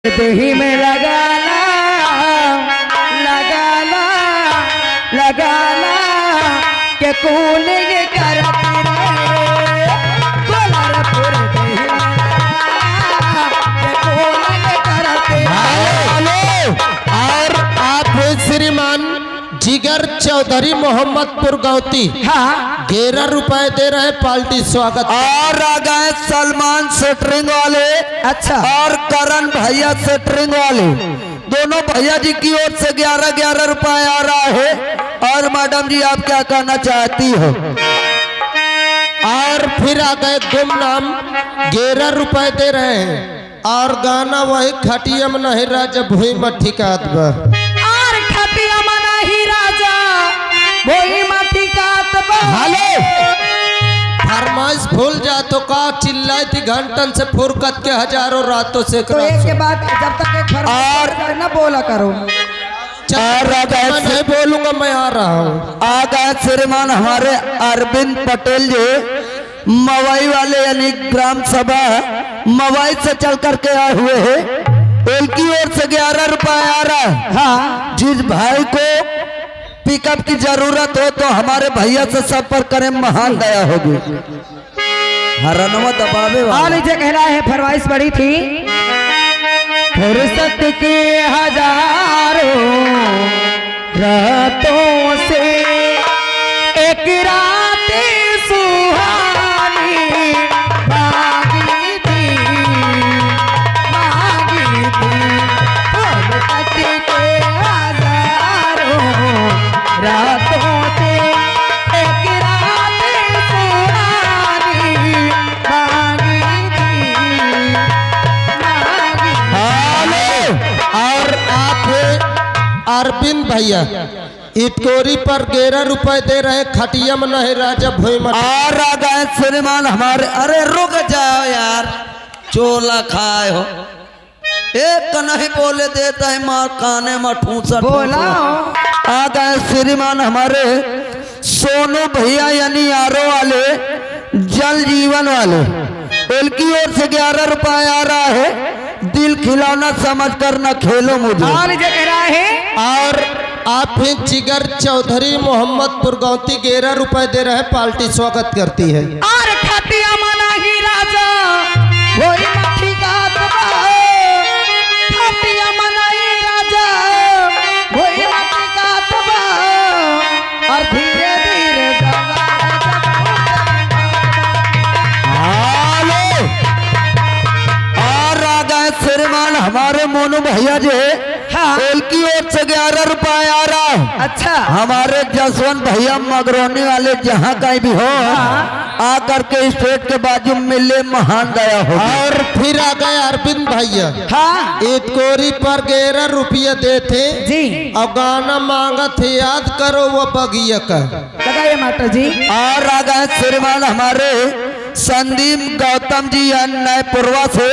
दही में लगाना लगाना लगाना के कूलिंग करती रे कोल्हापुर दही में लगाना के कूलिंग करती हेलो। और आप श्रीमान जिगर चौधरी मोहम्मदपुर गौती हाँ 11 रुपए दे रहे हैं पार्टी स्वागत। और आ गए सलमान सेटरिंग वाले अच्छा और करण भैया सेटरिंग वाले, दोनों भैया जी की ओर से 11-11 रुपए आ रहा है। और मैडम जी आप क्या कहना चाहती हो? और फिर आ गए गुमनाम 11 रुपए दे रहे हैं और गाना वही खटिया में नहीं राजा भूई मठी का अदबा और खटिया मना ही राजा भोई माटी का तबा हेलो। फरमाइश भूल जा तो का चिल्लाई थी घंटन से फुरकत के हजारों रातों से तो एक के बाद जब तक एक फरमाइश न बोला करो। मैं नहीं बोलूंगा, मैं आ रहा हूँ। आ गए श्रीमान हमारे अरविंद पटेल जी मवाई वाले यानी ग्राम सभा मवाई से चल करके आए हुए हैं। उनकी ओर से 11 रुपए आ रहा है। हाँ जिस भाई को पिकअप की जरूरत हो तो हमारे भैया से संपर्क करें, महान दया होगी। हरनवा दबावे और जो कह रहा है फरमाइश बड़ी थी फुर्सत के हजारों रातों से एक रात सुहानी मांगी थी फुर्सत के हजारों रातों से एक रात सुहानी मांगी थी और आप अरविंद भैया इटकोरी पर 11 रुपए दे रहे हैं खटिया में नहीं राजा भूई मठी। और आ गए श्रीमान हमारे, अरे रुक जाओ यार, चोला खाए हो एक नहीं बोले देता है मार काने में ठूसा बोला आ गए श्रीमान हमारे सोनू भैया यानी आरो वाले जल जीवन वाले, उनकी ओर से 11 रुपए आ रहा है। दिल खिलौना समझ कर न खेलो मुझे। और जो कह रहा है और आप ही जिगर चौधरी मोहम्मदपुर गौती 11 रुपए दे रहे हैं पार्टी स्वागत करती है। और खटिया मना ही राजा वही मठी का तबा खटिया मना ही राजा वही मठी का तबा और धीरे धीरे और आ गए श्रीमान हमारे मोनू भैया जी हाँ। उनकी ओर से 11 रुपए आ रहा है। अच्छा हमारे जसवंत भैया मगरौनी वाले जहाँ कहीं भी हो आ करके स्टेट के बाजू मिले, महान दया हो। और फिर आ गए अरविंद भैया हाँ इटकोरी पर 11 रुपये देते जी और गाना मांगा थे याद करो वो बगिया का। लगाइए मास्टर जी। और आ गए श्रीमान हमारे संदीप गौतम जी नयपुरवा से,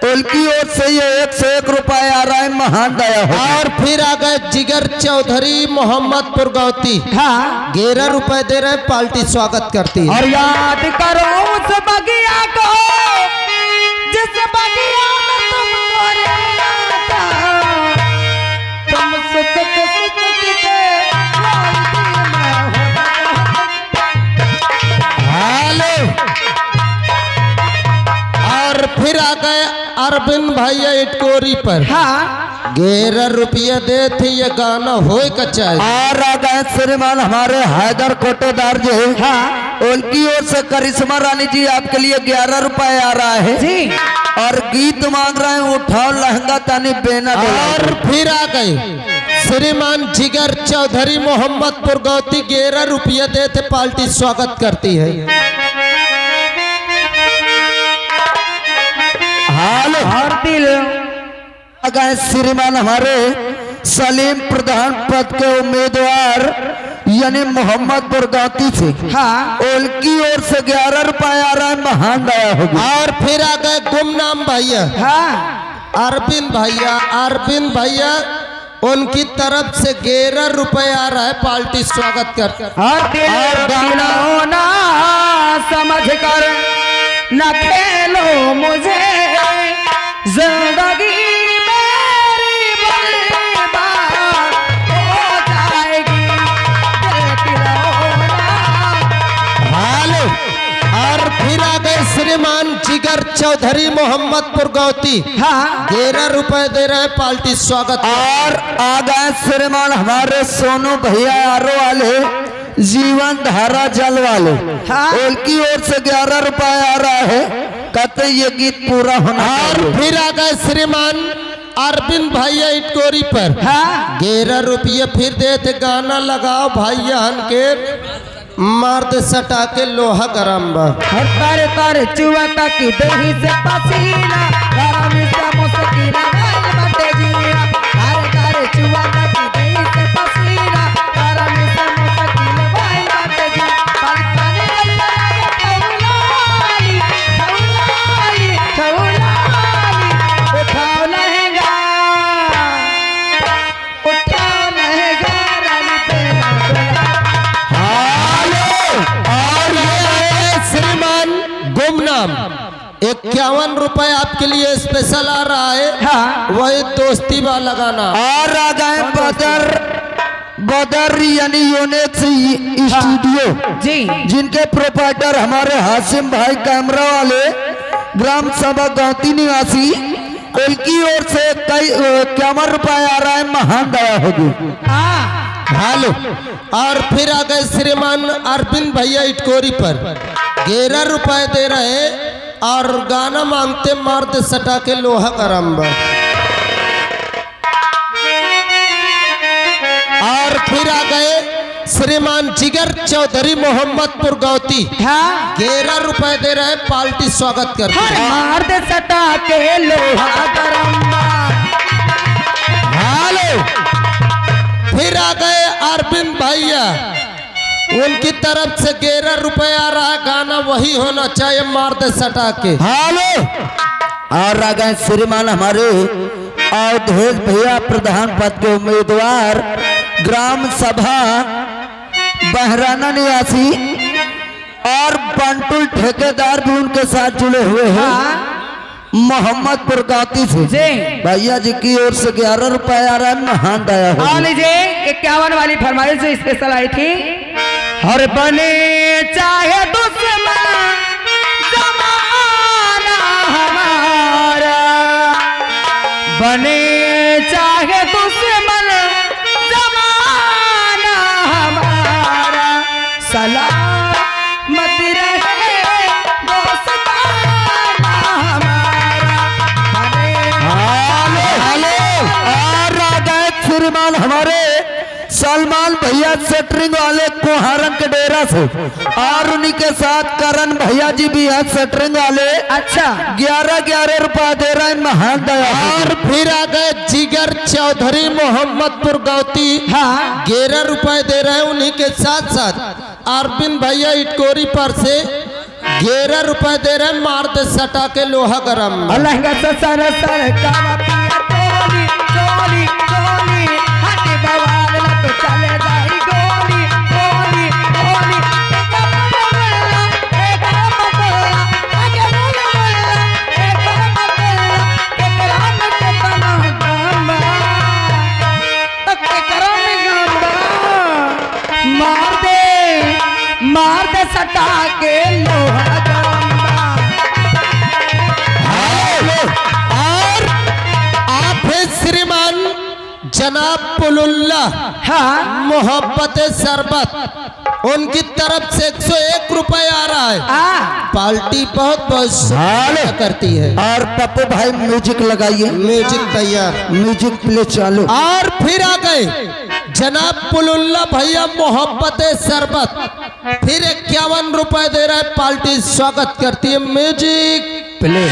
उनकी ओर से ये 1 से 1 रुपए आ रहा है, महान दया हो। और फिर आ गए जिगर चौधरी मोहम्मदपुर गौती हाँ 11 रुपए दे रहे हैं पार्टी स्वागत करती है। और याद करो उस बगिया को जिस बगिया में तुमको रहना था, तुम सुत के हेलो। और फिर आ गए अरविंद भैया इटकोरी पर हाँ 11 रुपया दे थे, ये गाना होए का चाहिए। और आ गए श्रीमान हमारे हैदर कोटेदार जी हाँ उनकी ओर से करिश्मा रानी जी आपके लिए 11 रुपए आ रहा है जी और गीत मांग रहे हैं उठाओ लहंगा तानी बेना। और फिर आ गए श्रीमान जिगर चौधरी मोहम्मदपुर गौती 11 रुपया दे थे पार्टी स्वागत करती है। हाल और दिल आ गए श्रीमान हमारे सलीम प्रधान पद के उम्मीदवार यानी मोहम्मदपुर गौती से हाँ उनकी ओर से 11 रुपए आ रहा है, महान दया होगी। और फिर आ गए गुमनाम भैया हाँ अरविंद भैया उनकी तरफ से 11 रुपए आ रहा है पार्टी स्वागत कर। और दिल खिलौना समझ कर न खेलो मुझे जिंदगी चौधरी मोहम्मदपुर गौती हाँ 13 रुपए दे रहे हैं पार्टी स्वागत। और आ गए श्रीमान हमारे सोनू भैया आरो वाले जीवन धारा जल वाले, हाँ। उनकी ओर से 11 रुपए आ रहा है, कहते ये गीत पूरा होना और चाहिए। फिर आ गए श्रीमान अरविंद भैया इटकोरी पर हाँ 11 रुपये फिर देते। गाना लगाओ भैया हन के मर्द सटा के लोहा गरम बा। हर तारे तारे चुआ की दही से पसीना गरम से मुस्किन गाल बटे जिया। तारे तारे चुआ की दही से पसीना गरम से मुस्किन गाल बटे जिया। पानी पानी खौलाली खौलाली खौलाली उठाओ लहंगा रानी पे और ये है श्रीमान गुमनाम 51 रुपए आपके लिए स्पेशल आ रहा है। हाँ वही दोस्ती वाला गाना। और आ गए बदर यानी यूनिक्स स्टूडियो जी जिनके प्रोपाइटर हमारे हाशिम भाई कैमरा वाले ग्राम सभा गौती निवासी, उनकी ओर से कई 51 रुपए आ रहा है। महान दया होगी। हेलो और फिर आ गए श्रीमान अरविंद भैया इटकोरी पर 11 रुपए दे रहे और गाना मांगते मर्द सटा के लोहा गरम बा। और फिर आ गए श्रीमान जिगर चौधरी मोहम्मदपुर गौती हाँ 11 रुपए दे रहे पार्टी स्वागत करते हर हैं। मर्द सटा के लोहा गरम हेलो फिर आ गए अरविंद भैया, उनकी तरफ से 11 रुपए आ रहा है। गाना वही होना चाहिए मर्द सटा के। हेलो और आ गए श्रीमान हमारे अवधेश भैया प्रधान पद के उम्मीदवार ग्राम सभा बहराना निवासी और बंटुल ठेकेदार भी उनके साथ जुड़े हुए हैं मोहम्मदपुर गौती से। भैया जी की ओर से 11 रुपए आ रहा है। महान दया हाँ होगी। लीजिए 51 वाली फरमाइश जो स्पेशल आई थी। हर बने चाहे दुश्मन जमाना हमारा, बने चाहे दुश्मन जमाना हमारा, सलामत रहे दोस्ताना हमारा। हेलो और आ गए श्रीमान हमारे सलमान भैया सेटरिंग वाले कोहारन के डेरा से, और उन्हीं के साथ करण भैया जी भी हैं सेटरिंग वाले। अच्छा 11 रुपए दे रहे हैं। महान दया होगी। और फिर आ गए जिगर चौधरी मोहम्मदपुर गौती हाँ 11 रुपए दे रहे हैं। उन्हीं के साथ साथ अरविंद भैया इटकोरी पर से 11 रुपए दे रहे हैं मर्द सटा के लोहा गरम। लहंगा सर सर कावा पिया टोली टोली टोली हाथी बवाल न तो चले जाई गोली गोली गोली एक मटोला आगे बोला एक मटोला एक राम के तना गंबा तक करम गंबा मार दे सटा के लोहा गंबा। और आप हैं श्रीमान जनाब पुलुल्ला हाँ मोहब्बत शरबत, उनकी तरफ से 101 रुपए आ रहा है। पार्टी बहुत बहुत शुक्रिया करती है। और पप्पू भाई म्यूजिक लगाइए। म्यूजिक तैयार, म्यूजिक प्ले चालू। और फिर आ गए जनाब पुलुल्ला भैया मोहब्बत शरबत, फिर 51 रुपए दे रहा है। पार्टी स्वागत करती है। Music play.